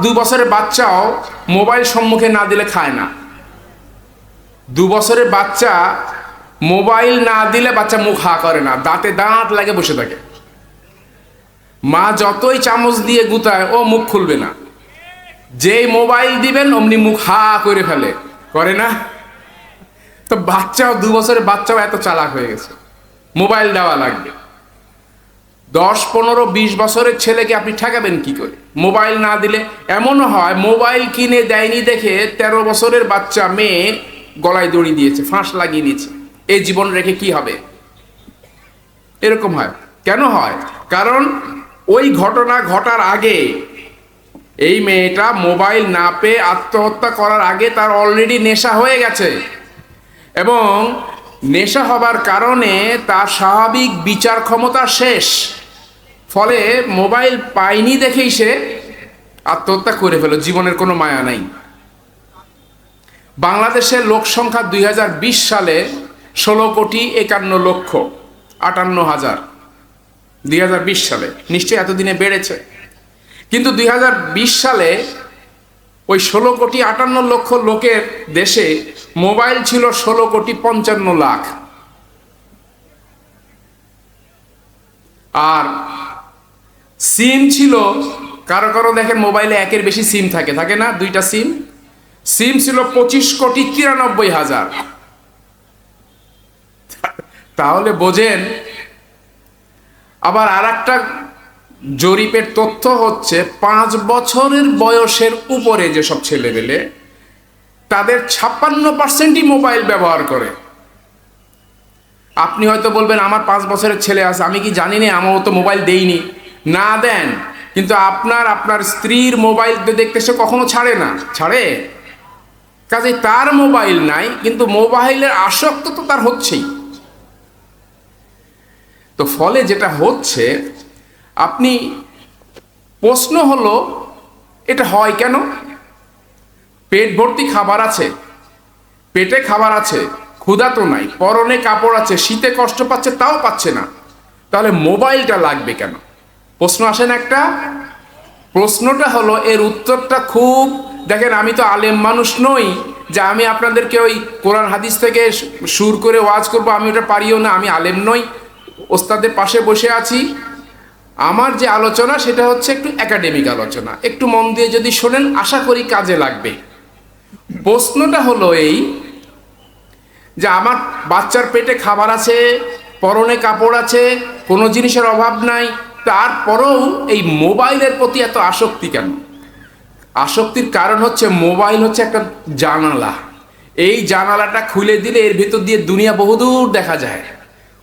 2 বছরের বাচ্চাও মোবাইল সম্মুখে না দিলে খায় না। 2 বছরের বাচ্চা মোবাইল না দিলে বাচ্চা মুখ হা করে না, দাঁতে দাঁত লাগে বসে থাকে। মা যতই চামচ দিয়ে গুতায় ও মুখ খুলবে না, যেই মোবাইল দিবেন অমনি মুখ হা করে ফেলে, করে না? তো বাচ্চাও 2 বছরের বাচ্চাও এত চালাক হয়ে গেছে, মোবাইল দেওয়া লাগবে। 10, 15, 20 বছরের ছেলেকে আপনি ঠেকাবেন কি করে মোবাইল না দিলে? এমনও হয় মোবাইল কিনে দেয়নি দেখে 13 বছরের বাচ্চা মেয়ে গলায় দড়ি দিয়েছে, ফাঁস লাগিয়ে নিয়েছে, এই জীবন রেখে কি হবে? এরকম হয় কেন হয়? কারণ ওই ঘটনা ঘটার আগে এই মেয়েটা মোবাইল না পেয়ে আত্মহত্যা করার আগে তার অলরেডি নেশা হয়ে গেছে, এবং নেশা হবার কারণে তার স্বাভাবিক বিচার ক্ষমতা শেষ। ফলে মোবাইল পায়নি দেখেই সে আত্মহত্যা করে ফেল, জীবনের কোনো মায়া নাই। বাংলাদেশের লোক সংখ্যা 2020 সালে 16,51,58,000। 2020 সালে, নিশ্চয়ই এতদিনে বেড়েছে, কিন্তু 2020 সালে ওই 16,58,00,000 লোকের দেশে মোবাইল ছিল 16,55,00,000। আর সিম ছিল কারো কারো দেখেন মোবাইলে একের বেশি সিম থাকে, থাকে না? 2টা সিম। সিম ছিল 25,93,000। তাহলে বোঝেন। আবার আর জরিপের তথ্য হচ্ছে 5 বছরের বয়সের উপরে যেসব ছেলেবেলে, তাদের 56%ই মোবাইল ব্যবহার করে। আপনি হয়তো বলবেন আমার 5 বছরের ছেলে আছে, আমি কি জানি না, আমারও তো মোবাইল দেইনি। না দেন, কিন্তু আপনার স্ত্রীর মোবাইল দেখতে সে কখনো ছাড়ে না, ছাড়ে? কাজে তার মোবাইল নাই, কিন্তু মোবাইলের আসক্ত তো তার হচ্ছেই। তো ফলে যেটা হচ্ছে, আপনি প্রশ্ন হলো এটা হয় কেন? পেট ভর্তি খাবার আছে, পেটে খাবার আছে, ক্ষুধা তো নাই, পরনে কাপড় আছে, শীতে কষ্ট পাচ্ছে তাও পাচ্ছে না, তাহলে মোবাইলটা লাগবে কেন? প্রশ্ন আসে না একটা? প্রশ্নটা হলো, এর উত্তরটা খুব, দেখেন আমি তো আলেম মানুষ নই যে আমি আপনাদেরকে ওই কোরআন হাদিস থেকে সুর করে ওয়াজ করবো, আমি ওটা পারিও না, আমি আলেম নই, ওস্তাদের পাশে বসে আছি। আমার যে আলোচনা সেটা হচ্ছে একটু একাডেমিক আলোচনা, একটু মন দিয়ে যদি শোনেন আশা করি কাজে লাগবে। প্রশ্নটা হলো এই যে আমার বাচ্চার পেটে খাবার আছে, পরনে কাপড় আছে, কোনো জিনিসের অভাব নাই, তারপরেও এই মোবাইলের প্রতি এত আসক্তি কেন? আসক্তির কারণ হচ্ছে মোবাইল হচ্ছে একটা জানালা। এই জানালাটা খুলে দিলে এর ভেতর দিয়ে দুনিয়া বহুদূর দেখা যায়।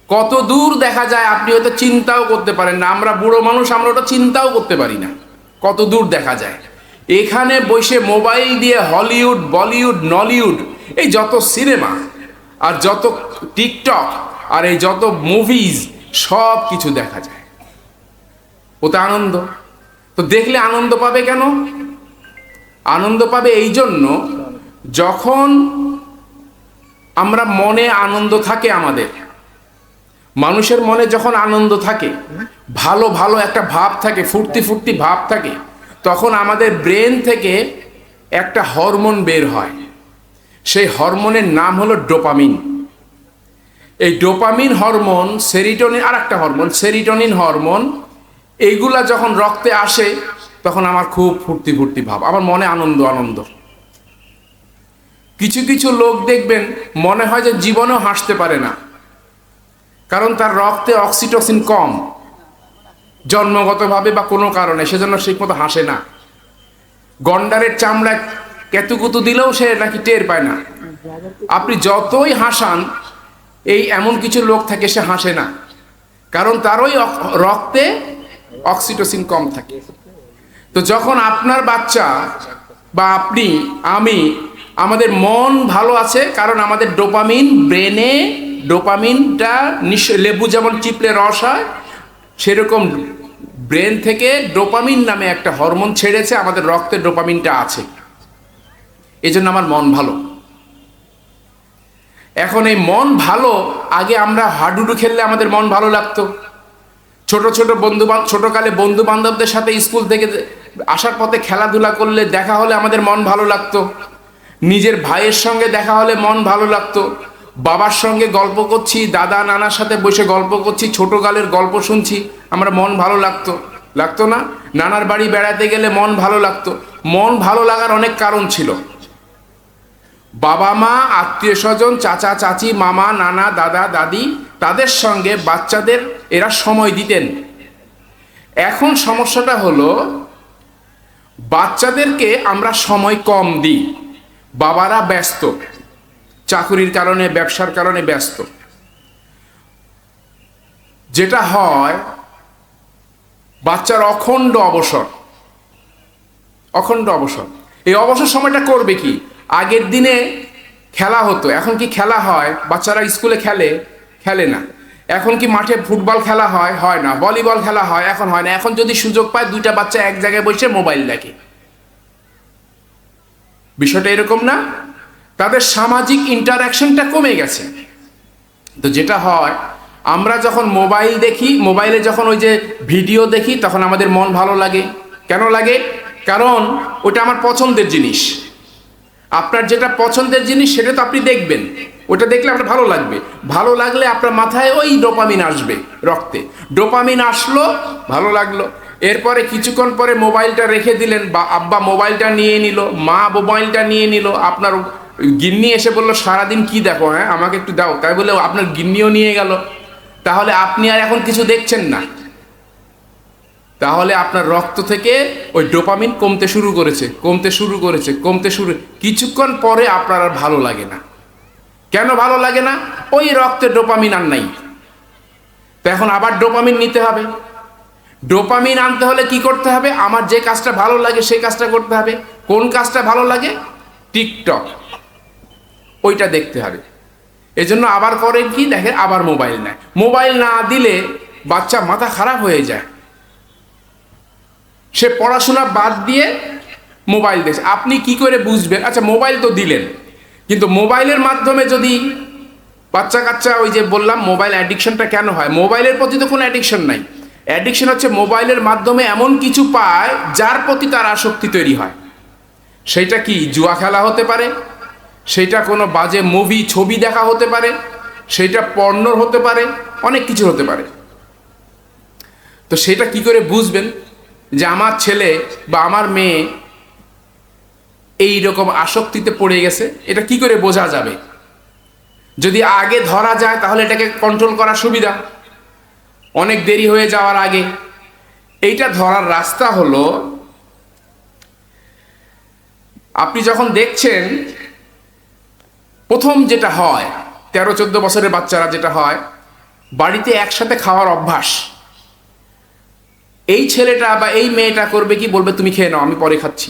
কত দূর দেখা যায় আপনি হয়তো চিন্তাও করতে পারেন না। আমরা বুড়ো মানুষ, আমরা ওটা চিন্তাও করতে পারি না কত দূর দেখা যায়। এখানে বসে মোবাইল দিয়ে হলিউড, বলিউড, নলিউড, এই যত সিনেমা আর যত টিকটক আর এই যত মুভিজ, সব কিছু দেখা যায়। ওতে আনন্দ। তো দেখলে আনন্দ পাবে কেন? আনন্দ পাবে এই জন্য, যখন আমরা মনে আনন্দ থাকে, আমাদের মানুষের মনে যখন আনন্দ থাকে, ভালো ভালো একটা ভাব থাকে, ফুর্তি ফুর্তি ভাব থাকে, তখন আমাদের ব্রেন থেকে একটা হরমোন বের হয়। সেই হরমোনের নাম হলো ডোপামিন। এই ডোপামিন হরমোন, সেরিটোনিন, আর একটা হরমোন সেরিটোনিন হরমোন, এইগুলা যখন রক্তে আসে তখন আমার খুব ফুর্তি ফুর্তি ভাব, আমার মনে আনন্দ আনন্দ। কিছু কিছু লোক দেখবেন মনে হয় যে জীবনেও হাসতে পারে না, কারণ তার রক্তে অক্সিটোসিন কম, জন্মগতভাবে বা কোনো কারণে, সেজন্য ঠিক মতো হাসে না। গন্ডারের চামড়া কেতুকুতু দিলেও সে নাকি টের পায় না। আপনি যতই হাসান, এই এমন কিছু লোক থাকে সে হাসে না, কারণ তার ওই রক্তে অক্সিটোসিন কম থাকে। তো যখন আপনার বাচ্চা বা আপনি, আমি, আমাদের মন ভালো আছে, কারণ আমাদের ডোপামিন ব্রেনে, ডোপামিনটা লেবু যেমন চিপলে রস হয়, সেরকম ব্রেন থেকে ডোপামিন নামে একটা হরমোন ছেড়েছে, আমাদের রক্তে ডোপামিনটা আছে, এজন্য আমার মন ভালো। এখন এই মন ভালো, আগে আমরা হাডুডু খেললে আমাদের মন ভালো লাগতো। ছোটকালে বন্ধু বান্ধবদের সাথে স্কুল থেকে আসার পথে খেলাধুলা করলে, দেখা হলে আমাদের মন ভালো লাগতো, নিজের ভাইয়ের সঙ্গে দেখা হলে মন ভালো লাগতো, বাবার সঙ্গে গল্প করছি, দাদা নানার সাথে বসে গল্প করছি, ছোটকালের গল্প শুনছি, আমরা মন ভালো লাগতো, লাগতো না? নানার বাড়ি বেড়াতে গেলে মন ভালো লাগতো। মন ভালো লাগার অনেক কারণ ছিল। বাবা মা, আত্মীয় স্বজন, চাচা চাচি, মামা নানা, দাদা দাদি, তাদের সঙ্গে বাচ্চাদের এরা সময় দিতেন। এখন সমস্যাটা হলো বাচ্চাদেরকে আমরা সময় কম দিই। বাবারা ব্যস্ত, চাকরির কারণে, ব্যবসার কারণে ব্যস্ত। যেটা হয়, বাচ্চার অখণ্ড অবসর, অখণ্ড অবসর। এই অবসর সময়টা করবে কি? আগের দিনে খেলা হতো, এখন কি খেলা হয়? বাচ্চারা স্কুলে খেলে, খেলে না। এখন কি মাঠে ফুটবল খেলা হয়? হয় না। ভলিবল খেলা হয়? এখন হয় না। এখন যদি সুযোগ পায়, দুইটা বাচ্চা এক জায়গায় বসে মোবাইল দেখে। বিষয়টা এরকম না? তাদের সামাজিক ইন্টারাকশনটা কমে গেছে। তো যেটা হয়, আমরা যখন মোবাইল দেখি, মোবাইলে যখন ওই যে ভিডিও দেখি, তখন আমাদের মন ভালো লাগে। কেন লাগে? কারণ ওটা আমার পছন্দের জিনিস। আপনার যেটা পছন্দের জিনিস সেটা তো আপনি দেখবেন, ওটা দেখলে আপনার ভালো লাগবে। ভালো লাগলে আপনার মাথায় ওই ডোপামিন আসবে, রক্তে ডোপামিন আসলো, ভালো লাগলো। এরপরে কিছুক্ষণ পরে মোবাইলটা রেখে দিলেন, বা আব্বা মোবাইলটা নিয়ে নিল, মা মোবাইলটা নিয়ে নিল, আপনার গিন্নি এসে বললো সারাদিন কি দেখো, হ্যাঁ আমাকে একটু দাও, তাই বলে আপনার গিন্নিও নিয়ে গেল। তাহলে আপনি আর এখন কিছু দেখছেন না, তাহলে আপনার রক্ত থেকে ওই ডোপামিন কমতে শুরু করেছে, কমতে শুরু করেছে, কমতে শুরু। কিছুক্ষণ পরে আপনার আর ভালো লাগে না। কেন ভালো লাগে না? ওই রক্তে ডোপামিন আর নাই। তো এখন আবার ডোপামিন নিতে হবে। ডোপামিন আনতে হলে কি করতে হবে? আমার যে কাজটা ভালো লাগে সেই কাজটা করতে হবে। কোন কাজটা ভালো লাগে? টিকটক, ওইটা দেখতে হবে। এজন্য আবার করেন কি, দেখে আবার মোবাইল নেয়। মোবাইল না দিলে বাচ্চা মাথা খারাপ হয়ে যায়, সে পড়াশোনা বাদ দিয়ে মোবাইল দেখছে। আপনি কি করে বুঝবেন? আচ্ছা মোবাইল তো দিলেন, কিন্তু মোবাইলের মাধ্যমে যদি বাচ্চা কাচ্চা, ওই যে বললাম মোবাইল অ্যাডিকশনটা কেন হয়? মোবাইলের প্রতি তো কোনো অ্যাডিকশন নাই। অ্যাডিকশন হচ্ছে মোবাইলের মাধ্যমে এমন কিছু পায় যার প্রতি তার আসক্তি তৈরি হয়। সেইটা কি? জুয়া খেলা হতে পারে, সেইটা কোনো বাজে মুভি ছবি দেখা হতে পারে, সেইটা পর্নোর হতে পারে, অনেক কিছু হতে পারে। তো সেটা কি করে বুঝবেন যে আমার ছেলে বা আমার মেয়ে এই রকম আসক্তিতে পড়ে গেছে? এটা কি করে বোঝা যাবে? যদি আগে ধরা যায় তাহলে এটাকে কন্ট্রোল করা সুবিধা, অনেক দেরি হয়ে যাওয়ার আগে। এইটা ধরার রাস্তা হলো, আপনি যখন দেখছেন, প্রথম যেটা হয় 13-14 বছরের বাচ্চারা যেটা হয়, বাড়িতে একসাথে খাওয়ার অভ্যাস। এই ছেলেটা বা এই মেয়েটা করবে কি? বলবে তুমি খেয়ে নাও, আমি পরে খাচ্ছি,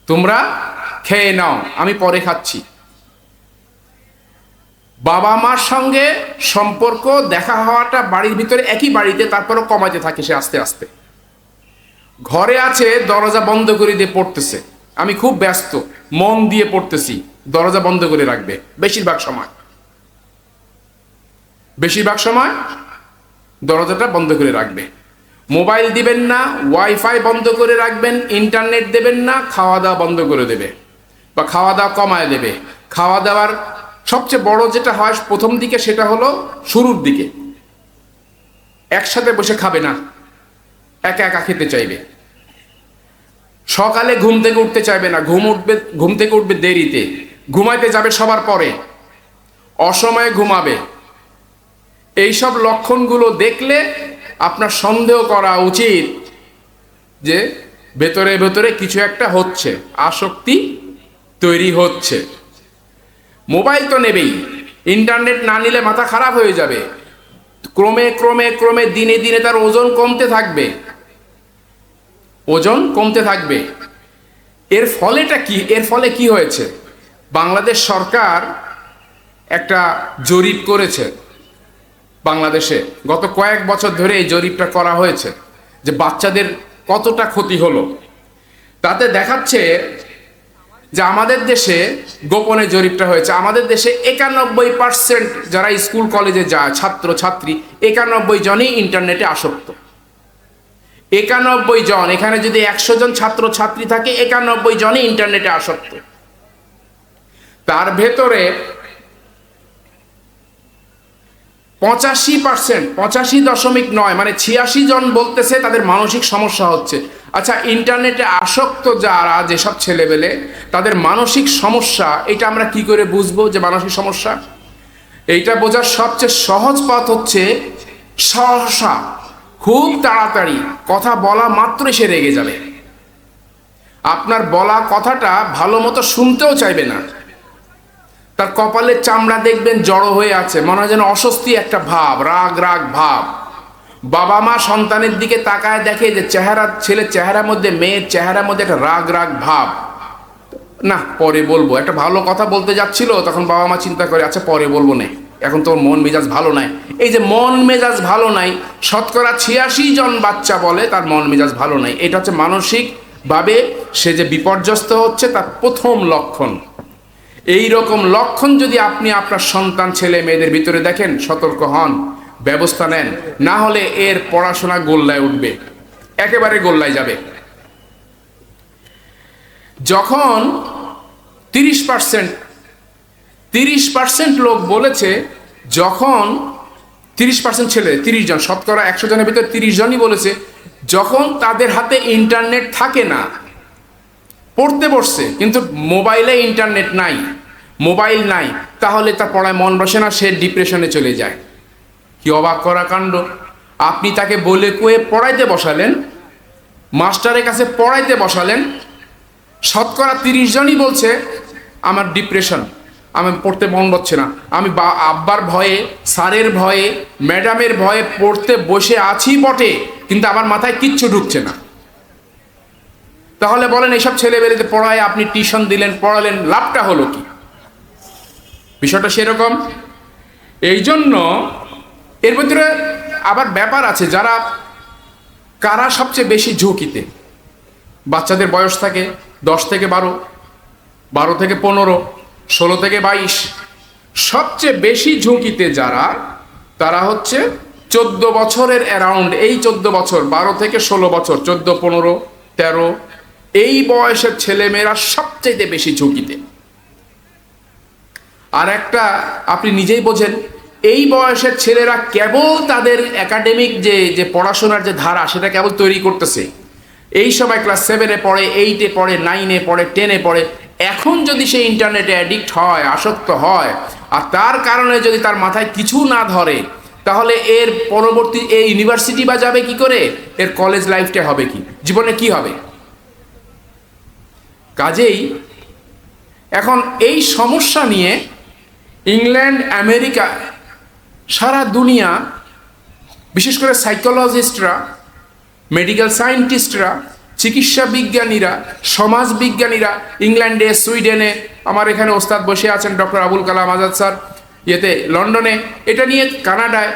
তোমরা খেয়ে নাও, আমি পরে খাচ্ছি। বাবা মার সঙ্গে সম্পর্ক, দেখা হওয়াটা বাড়ির ভিতরে একই বাড়িতে, তারপরও কমাতে থাকে সে আস্তে আস্তে। ঘরে আছে, দরজা বন্ধ করে দিয়ে পড়তেছে, আমি খুব ব্যস্ত, মন দিয়ে পড়তেছি, দরজা বন্ধ করে রাখবে বেশিরভাগ সময়। বেশিরভাগ সময় দরজাটা বন্ধ করে রাখবে। মোবাইল দিবেন না, ওয়াইফাই বন্ধ করে রাখবেন, ইন্টারনেট দেবেন না, খাওয়া দাওয়া বন্ধ করে দেবে বা খাওয়া দাওয়া কমায় দেবে। খাওয়া দাওয়ার সবচেয়ে বড় যেটা হয় প্রথম দিকে, সেটা হলো শুরুর দিকে একসাথে বসে খাবে না, একা একা খেতে চাইবে। সকালে ঘুম থেকে উঠতে চাইবে না, ঘুম থেকে উঠবে দেরিতে, ঘুমাইতে যাবে সবার পরে, অসময়ে ঘুমাবে। এইসব লক্ষণগুলো দেখলে আপনার সন্দেহ করা উচিত যে ভেতরে ভেতরে কিছু একটা হচ্ছে, আসক্তি তৈরি হচ্ছে। মোবাইল তো নেবেই, ইন্টারনেট না নিলে মাথা খারাপ হয়ে যাবে। ক্রমে ক্রমে ক্রমে দিনে দিনে তার ওজন কমতে থাকবে, ওজন কমতে থাকবে। এর ফলেটা কি? এর ফলে কি হয়েছে? বাংলাদেশ সরকার একটা জরিপ করেছে বাংলাদেশে, গত কয়েক বছর ধরে এই জরিপটা করা হয়েছে যে বাচ্চাদের কতটা ক্ষতি হলো। তাতে দেখাচ্ছে যে আমাদের দেশে, গোপনে জরিপটা হয়েছে, আমাদের দেশে 91% যারা স্কুল কলেজে যায় ছাত্র ছাত্রী, 91 জনই ইন্টারনেটে আসক্ত। 91 জন, এখানে যদি 100 জন ছাত্র ছাত্রী থাকে 91 জনই ইন্টারনেটে আসক্ত। তার ভেতরে 85%, 85.9 মানে 86 জন বলতেছে তাদের মানসিক সমস্যা হচ্ছে। আচ্ছা, ইন্টারনেটে আসক্ত যারা, যেসব ছেলেবেলে তাদের মানসিক সমস্যা, এটা আমরা কি করে বুঝবো যে মানসিক সমস্যা? এইটা বোঝার সবচেয়ে সহজ পথ হচ্ছে সহসা, খুব তাড়াতাড়ি কথা বলা মাত্রই সে রেগে যাবে। আপনার বলা কথাটা ভালো মতো শুনতেও চাইবে না। তার কপালের চামড়া দেখবেন জড়ো হয়ে আছে, মনে হয় যেন অস্বস্তি একটা ভাব, রাগ রাগ ভাব। বাবা মা সন্তানের দিকে তাকায় দেখে যে ছেলের চেহারার মধ্যে, মেয়ের চেহারার মধ্যে একটা রাগ রাগ ভাব। না, পরে বলবো, একটা ভালো কথা বলতে যাচ্ছিল, তখন বাবা মা চিন্তা করে আচ্ছা পরে বলবো না, এখন তোর মন মেজাজ ভালো নাই। এই যে মন মেজাজ ভালো নাই, শতকরা 86 জন বাচ্চা বলে তার মন মেজাজ ভালো নাই। এটা হচ্ছে মানসিকভাবে সে যে বিপর্যস্ত হচ্ছে তার প্রথম লক্ষণ। এই রকম লক্ষণ যদি আপনি আপনার সন্তান ছেলে মেয়েদের ভিতরে দেখেন, সতর্ক হন, ব্যবস্থা নেন, না হলে এর পড়াশোনা গোল্লায় উঠবে, একেবারে গোল্লায় যাবে। যখন 30% লোক বলেছে, যখন 30% ছেলে, 30 জন, শতকরা 100 জনের ভিতরে 30 জনই বলেছে যখন তাদের হাতে ইন্টারনেট থাকে না, পড়তে বসছে কিন্তু মোবাইলে ইন্টারনেট নাই, মোবাইল নাই, তাহলে তার পড়ায় মন বসে না, সে ডিপ্রেশনে চলে যায়। কি অবাক করা কাণ্ড! আপনি তাকে বলে কয়ে পড়াইতে বসালেন, মাস্টারের কাছে পড়াইতে বসালেন, শতকরা 30 জনই বলছে আমার ডিপ্রেশন, আমি পড়তে মন বসছে না, আমি আব্বার ভয়ে, স্যারের ভয়ে, ম্যাডামের ভয়ে পড়তে বসে আছি বটে, কিন্তু আমার মাথায় কিচ্ছু ঢুকছে না। তাহলে বলেন, এইসব ছেলেবেলেতে পড়ায় আপনি টিউশন দিলেন, পড়ালেন, লাভটা হলো কি? বিষয়টা সেরকম। এই জন্য এর ভিতরে আবার ব্যাপার আছে, কারা সবচেয়ে বেশি ঝুঁকিতে? বাচ্চাদের বয়স থাকে 10 থেকে 12, 12 থেকে 15, 16 থেকে 22। সবচেয়ে বেশি ঝুঁকিতে যারা, তারা হচ্ছে 14 বছরের অ্যারাউন্ড, এই 14 বছর, 12 থেকে 16 বছর, 14, 15, 13, এই বয়সের ছেলেমেয়েরা সবচেয়ে বেশি ঝুঁকিতে। আর একটা আপনি নিজেই বোঝেন, এই বয়সের ছেলেরা কেবল তাদের একাডেমিক যে পড়াশোনার যে ধারা, সেটা কেবল তৈরি করতেছে। এই সময় ক্লাস 7-এ পড়ে, 8-এ পড়ে, 9-এ পড়ে, 10-এ পড়ে। এখন যদি সে ইন্টারনেটে অ্যাডিক্ট হয়, আসক্ত হয়, আর তার কারণে যদি তার মাথায় কিছু না ধরে, তাহলে এর পরবর্তী এই ইউনিভার্সিটি বা যাবে কি করে, এর কলেজ লাইফটা হবে কি, জীবনে কি হবে? কাজেই এখন এই সমস্যা নিয়ে ইংল্যান্ড, আমেরিকা, সারা দুনিয়া, বিশেষ করে সাইকোলজিস্টরা, মেডিকেল সায়েন্টিস্টরা, চিকিৎসা বিজ্ঞানীরা, সমাজ বিজ্ঞানীরা, ইংল্যান্ডে, সুইডেনে, আমার এখানে ওস্তাদ বসে আছেন ডক্টর আবুল কালাম আজাদ স্যার, লন্ডনে, এটা নিয়ে কানাডায়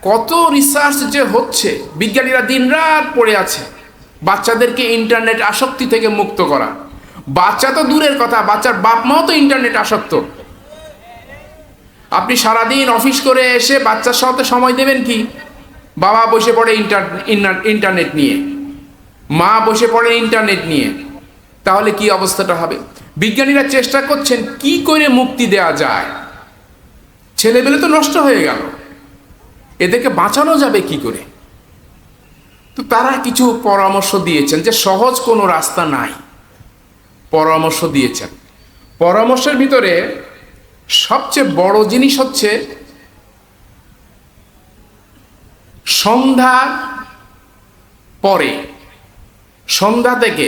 কত রিসার্চ যে হচ্ছে। বিজ্ঞানীরা দিনরাত পড়ে আছে বাচ্চাদেরকে ইন্টারনেট আসক্তি থেকে মুক্ত করা। বাচ্চা তো দূরের কথা, বাচ্চার বাপ মাও তো ইন্টারনেট আসক্ত। আপনি সারাদিন অফিস করে এসে বাচ্চার সাথে সময় দেবেন কি? বাবা বসে পড়ে ইন্টারনেট নিয়ে, মা বসে পড়ে ইন্টারনেট নিয়ে, তাহলে কি অবস্থাটা হবে? বিজ্ঞানীরা চেষ্টা করছেন কি করে মুক্তি দেওয়া যায়। ছেলেবেলে তো নষ্ট হয়ে গেল, এদেরকে বাঁচানো যাবে কি করে? তো তারা কিছু পরামর্শ দিয়েছেন, যে সহজ কোনো রাস্তা নাই, পরামর্শ দিয়েছেন। পরামর্শের ভিতরে সবচেয়ে বড় জিনিস হচ্ছে সন্ধ্যা পরে, সন্ধ্যা থেকে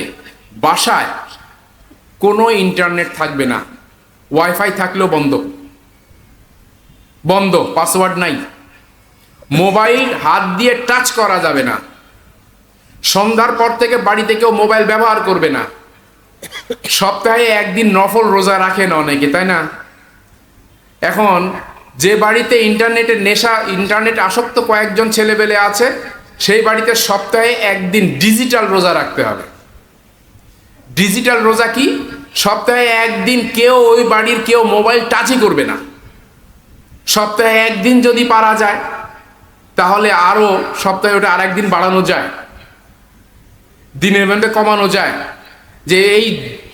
বাসায় কোনো ইন্টারনেট থাকবে না, ওয়াইফাই থাকলেও বন্ধ, পাসওয়ার্ড নাই, মোবাইল হাত দিয়ে টাচ করা যাবে না। সন্ধ্যার পর থেকে বাড়িতে কেউ মোবাইল ব্যবহার করবে না। সপ্তাহে একদিন নফল রোজা রাখেন অনেকে, তাই না? এখন যে বাড়িতে ইন্টারনেটের নেশা, ইন্টারনেট আসক্ত কয়েকজন ছেলেবেলে আছে, সেই বাড়িতে সপ্তাহে একদিন ডিজিটাল রোজা রাখতে হবে। ডিজিটাল রোজা কি? সপ্তাহে একদিন ওই বাড়ির কেউ মোবাইল টাচই করবে না। সপ্তাহে একদিন যদি পারা যায়, তাহলে আরো সপ্তাহে ওটা আরেকদিন বাড়ানো যায়। দিনের মধ্যে কমানো যায়, যে এই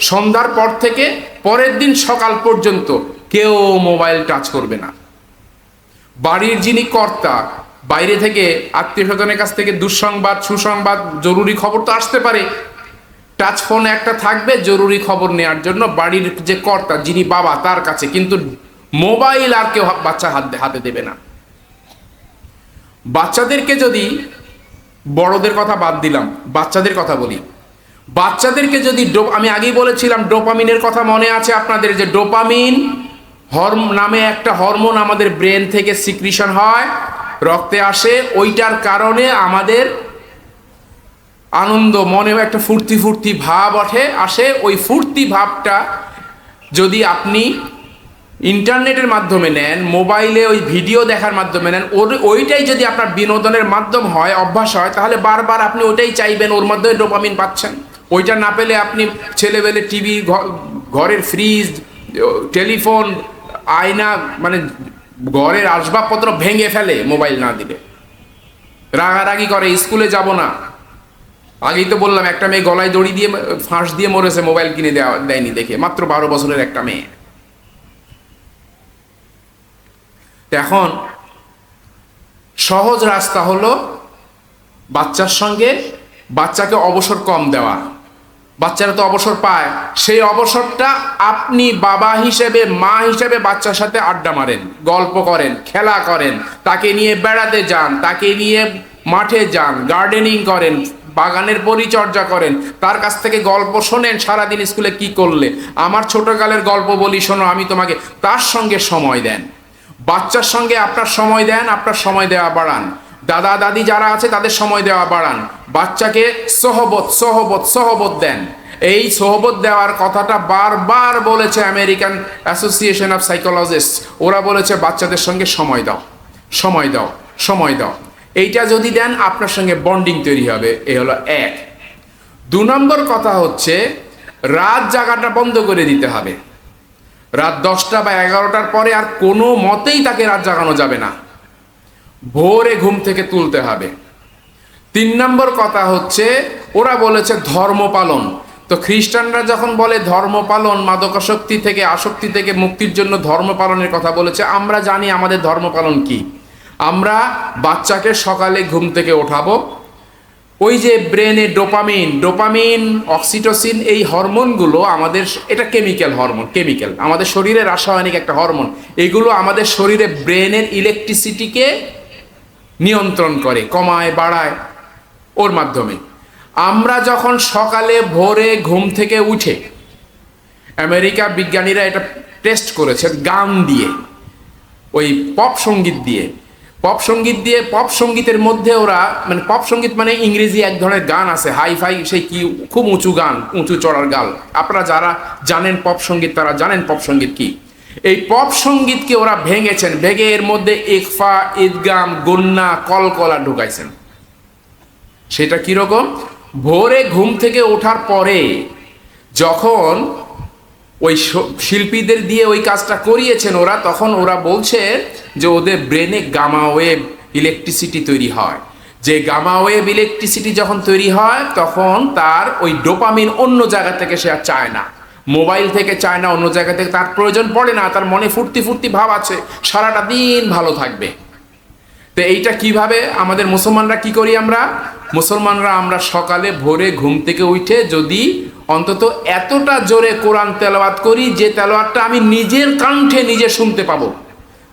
সন্ধ্যার পর থেকে পরের দিন সকাল পর্যন্ত কেউ মোবাইল টাচ করবে না। বাড়ির যিনি কর্তা, বাইরে থেকে আত্মীয় স্বজনের কাছ থেকে দুঃসংবাদ সুসংবাদ জরুরি খবর তো আসতে পারে, টাচ ফোন একটা থাকবে জরুরি খবর নেওয়ার জন্য বাড়ির যে কর্তা যিনি বাবা তার কাছে, কিন্তু মোবাইল আর কেউ বাচ্চা হাতে দেবে না। বাচ্চাদেরকে যদি, বড়দের কথা বাদ দিলাম, বাচ্চাদের কথা বলি, বাচ্চাদেরকে যদি আমি আগেই বলেছিলাম ডোপামিনের কথা মনে আছে আপনাদের, যে ডোপামিন নামে একটা হরমোন আমাদের ব্রেন থেকে সিক্রিশন হয়, রক্তে আসে, ওইটার কারণে আমাদের আনন্দ, মনে একটা ফুর্তি ফুর্তি ভাব আসে। ওই ফুর্তি ভাবটা যদি আপনি ইন্টারনেটের মাধ্যমে নেন, মোবাইলে ওই ভিডিও দেখার মাধ্যমে নেন, ওইটাই যদি আপনার বিনোদনের মাধ্যম হয়, অভ্যাস হয়, তাহলে বারবার আপনি ওইটাই চাইবেন, ওর মাধ্যমে ডোপামিন পাচ্ছেন। ওইটা না পেলে আপনি ছেলেবেলে টিভি, ঘরের ফ্রিজ, টেলিফোন, আয়না, মানে ঘরের আসবাবপত্র ভেঙে ফেলে মোবাইল না দিলে, রাগারাগি করে, স্কুলে যাব না। আগেই তো বললাম একটা মেয়ে গলায় দড়ি দিয়ে ফাঁস দিয়ে মরেছে মোবাইল কিনে দেয়নি দেখে, মাত্র 12 বছরের একটা মেয়ে। এখন সহজ রাস্তা হলো বাচ্চার সঙ্গে, বাচ্চাকে অবসর কম দেওয়া। বাচ্চারা তো অবসর পায়, সেই অবসরটা আপনি বাবা হিসেবে, মা হিসেবে বাচ্চার সাথে আড্ডা মারেন, গল্প করেন, খেলা করেন, তাকে নিয়ে বেড়াতে যান, তাকে নিয়ে মাঠে যান, গার্ডেনিং করেন, বাগানের পরিচর্যা করেন, তার কাছ থেকে গল্প শোনেন, সারাদিন স্কুলে কি করলে, আমার ছোটকালের গল্প বলি শোনো, আমি তোমাকে, তার সঙ্গে সময় দেন। বাচ্চার সঙ্গে আপনার সময় দেন, আপনার সময় দেওয়া বাড়ান। দাদা দাদি যারা আছে তাদের সময় দেওয়া বাড়ান। বাচ্চাকে সহবত দেন। এই সহবত দেওয়ার কথাটা বারবার বলেছে আমেরিকান অ্যাসোসিয়েশন অফ সাইকোলজিস্ট। ওরা বলেছে বাচ্চাদের সঙ্গে সময় দাও, সময় দাও, সময় দাও। এইটা যদি দেন আপনার সঙ্গে বন্ডিং তৈরি হবে। এই হলো এক। 2 নম্বর কথা হচ্ছে রাত জাগাটা বন্ধ করে দিতে হবে। রাত 10টা বা 11টার পরে আর কোনো মতেই তাকে রাত জাগানো যাবে না, ভোরে ঘুম থেকে তুলতে হবে। 3 নম্বর কথা হচ্ছে ওরা বলেছে ধর্ম পালন। তো খ্রিস্টানরা যখন বলে ধর্ম পালন, মাদকাসক্তি থেকে, আসক্তি থেকে মুক্তির জন্য ধর্ম পালনের কথা বলেছে, আমরা জানি আমাদের ধর্ম পালন কি। আমরা বাচ্চাকে সকালে ঘুম থেকে ওঠাবো, ওই যে ব্রেনে ডোপামিন, অক্সিটোসিন, এই হরমোনগুলো আমাদের, এটা কেমিক্যাল হরমোন, কেমিক্যাল আমাদের শরীরে রাসায়নিক একটা হরমোন, এগুলো আমাদের শরীরে ব্রেনের ইলেকট্রিসিটিকে নিয়ন্ত্রণ করে, কমায় বাড়ায় ওর মাধ্যমে। আমরা যখন সকালে ভোরে ঘুম থেকে উঠে, আমেরিকা বিজ্ঞানীরা এটা টেস্ট করেছেন গান দিয়ে, ওই পপ সঙ্গীতের মধ্যে ওরা, মানে পপ সঙ্গীত মানে ইংরেজি এক ধরনের গান আছে, হাই ফাই, সেই কি খুব উঁচু গান, উঁচু চড়ার গাল। আপনারা যারা জানেন পপ সঙ্গীত তারা জানেন পপ সঙ্গীত কি। এই পপ সঙ্গীতকে ওরা ভেঙে এর মধ্যে ইকফা, ঈদগাম, গুন্না, কলকলা ঢুকাইছেন। সেটা কিরকম? ভোরে ঘুম থেকে ওঠার পরে যখন ওই শিল্পীদের দিয়ে ওই কাজটা করিয়েছেন ওরা, তখন ওরা বলছে যে ওদের ব্রেনে গামা ওয়েভ ইলেকট্রিসিটি তৈরি হয়। যে গামা ওয়েভ ইলেকট্রিসিটি যখন তৈরি হয় তখন তার ওই ডোপামিন অন্য জায়গা থেকে সে আর চায় না, মোবাইল থেকে চায় না, অন্য জায়গা থেকে তার প্রয়োজন পড়ে না, তার মনে ফুর্তি ভাব আছে, সারাটা দিন ভালো থাকবে। তো এইটা কিভাবে আমাদের মুসলমানরা কি করি? আমরা সকালে ভোরে ঘুম থেকে উঠে যদি অন্তত এতটা জোরে কোরআন তেলাওয়াত করি যে তেলাওয়াতটা আমি নিজের কণ্ঠে নিজে শুনতে পাবো,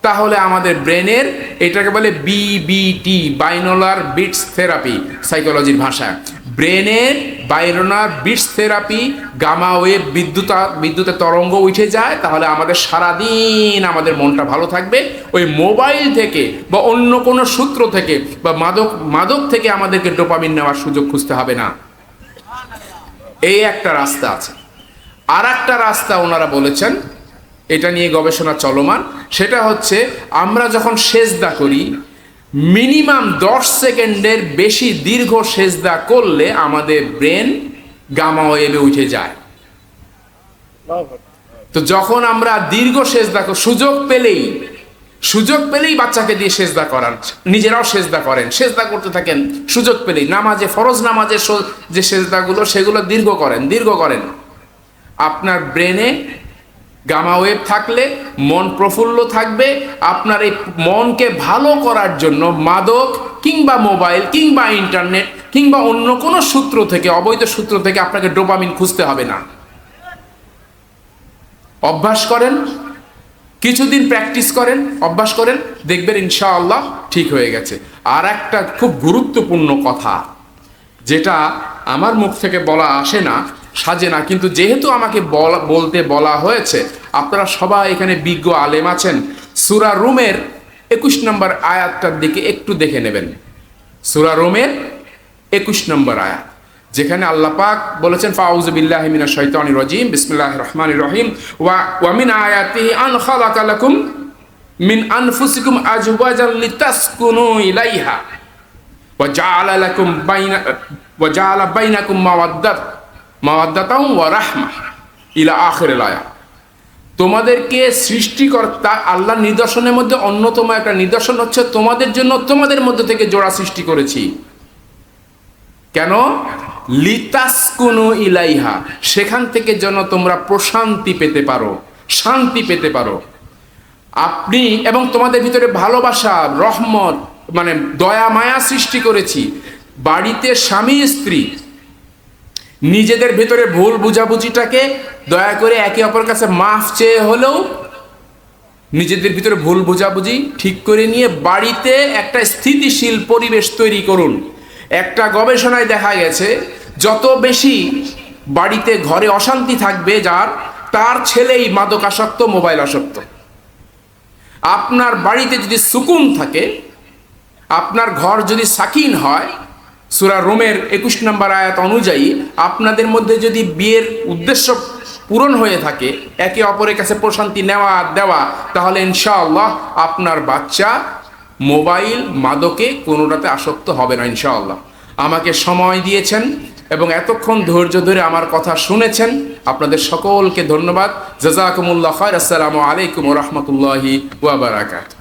তাহলে আমাদের ব্রেনের, এটাকে বলে বিবিটি, বাইনোলার বিটস থেরাপি সাইকোলজির ভাষায়, ব্রেনের বাইনোলার বিটস থেরাপি, গামা ওয়েভ, বিদ্যুতের তরঙ্গ উঠে যায়। তাহলে আমাদের সারাদিন আমাদের মনটা ভালো থাকবে। ওই মোবাইল থেকে বা অন্য কোনো সূত্র থেকে বা মাদক থেকে আমাদেরকে ডোপামিন নেওয়ার সুযোগ খুঁজতে হবে না। এই একটা রাস্তা আছে। আর একটা রাস্তা ওনারা বলেছেন, এটা নিয়ে গবেষণা চলমান, সেটা হচ্ছে আমরা যখন সেজদা করি মিনিমাম 10 সেকেন্ডের বেশি দীর্ঘ সেজদা করলে আমাদের ব্রেন গামা ওয়েভে উঠে যায়। তো যখন আমরা দীর্ঘ সেজদা সুযোগ সুযোগ পেলেই বাচ্চাকে দিয়ে সেজদা করান, নিজেরাও সেজদা করেন, সেজদা করতে থাকেন সুযোগ পেলেই। নামাজে, ফরজ নামাজে যে সেজদাগুলো সেগুলো দীর্ঘ করেন। আপনার ব্রেনে গামা ওয়েভ থাকলে মন প্রফুল্ল থাকবে। আপনার এই মনকে ভালো করার জন্য মাদক কিংবা মোবাইল কিংবা ইন্টারনেট কিংবা অন্য কোনো সূত্র থেকে, অবৈধ সূত্র থেকে আপনাকে ডোপামিন খুঁজতে হবে না। অভ্যাস করেন, কিছুদিন প্র্যাকটিস করেন, অভ্যাস করেন, দেখবেন ইনশাআল্লাহ ঠিক হয়ে গেছে। আর একটা খুব গুরুত্বপূর্ণ কথা, যেটা আমার মুখ থেকে বলা আসে না, সাজে না, কিন্তু যেহেতু আমাকে বলতে বলা হয়েছে, আপনারা সবাই এখানে বিজ্ঞ আলেম আছেন, সূরা রুমের 21 নম্বর আয়াতটার দিকে একটু দেখে নেবেন। সূরা রুমের 21 নম্বর আয়াত, যেখানে আল্লাহ পাক বলেছেন, ফাউযু বিল্লাহি মিনাশ শাইতানির রাজিম, বিসমিল্লাহির রহমানির রহিম, ওয়া মিন আয়াতিহি আন খালাকা লাকুম মিন আনফুসিকুম আজওয়াজান লিতাসকুনু ইলাইহা ওয়া জাআলা বাইনাকুম মাওয়াদ্দাতাও ওয়া রাহমা ইলা আখিরিল আয়াত। তোমাদেরকে সৃষ্টিকর্তা আল্লাহর নিদর্শনের মধ্যে অন্যতম একটা নিদর্শন হচ্ছে তোমাদের জন্য তোমাদের মধ্যে থেকে জোড়া সৃষ্টি করেছি। কেন? লিতাসকুনু ইলাইহা, সেখান থেকে যেন তোমরা প্রশান্তি পেতে পারো, শান্তি পেতে পারো। আপনি এবং তোমাদের ভিতরে ভালোবাসা, রহমত, মানে দয়া মায়া সৃষ্টি করেছি। বাড়িতে স্বামী স্ত্রী নিজেদের ভেতরে ভুল বুঝাবুঝিটাকে দয়া করে একে অপরের কাছে মাফ চেয়ে হলেও নিজেদের ভিতরে ভুল বুঝাবুঝি ঠিক করে নিয়ে বাড়িতে একটা স্থিতিশীল পরিবেশ তৈরি করুন। একটা গবেষণায় দেখা গেছে, যত বেশি বাড়িতে ঘরে অশান্তি থাকবে তার ছেলেই মাদকাসক্ত, মোবাইল আসক্ত। আপনার বাড়িতে যদি সুকুন থাকে, আপনার ঘর যদি সাকিন হয়, সূরা রুমের 21 নম্বর আয়াত অনুযায়ী আপনাদের মধ্যে যদি বিয়ের উদ্দেশ্য পূরণ হয়ে থাকে, একে অপরের কাছে প্রশান্তি নেওয়া দেওয়া, তাহলে ইনশাআল্লাহ আপনার বাচ্চা মোবাইল মাদকে কোনোটাতে আসক্ত হবে না ইনশাআল্লাহ। আমাকে সময় দিয়েছেন এবং এতক্ষণ ধৈর্য ধরে আমার কথা শুনেছেন, আপনাদের সকলকে ধন্যবাদ। জাযাকুমুল্লাহ খায়র। আসসালামু আলাইকুম ওয়া রাহমাতুল্লাহি ওয়া বারাকাতুহু।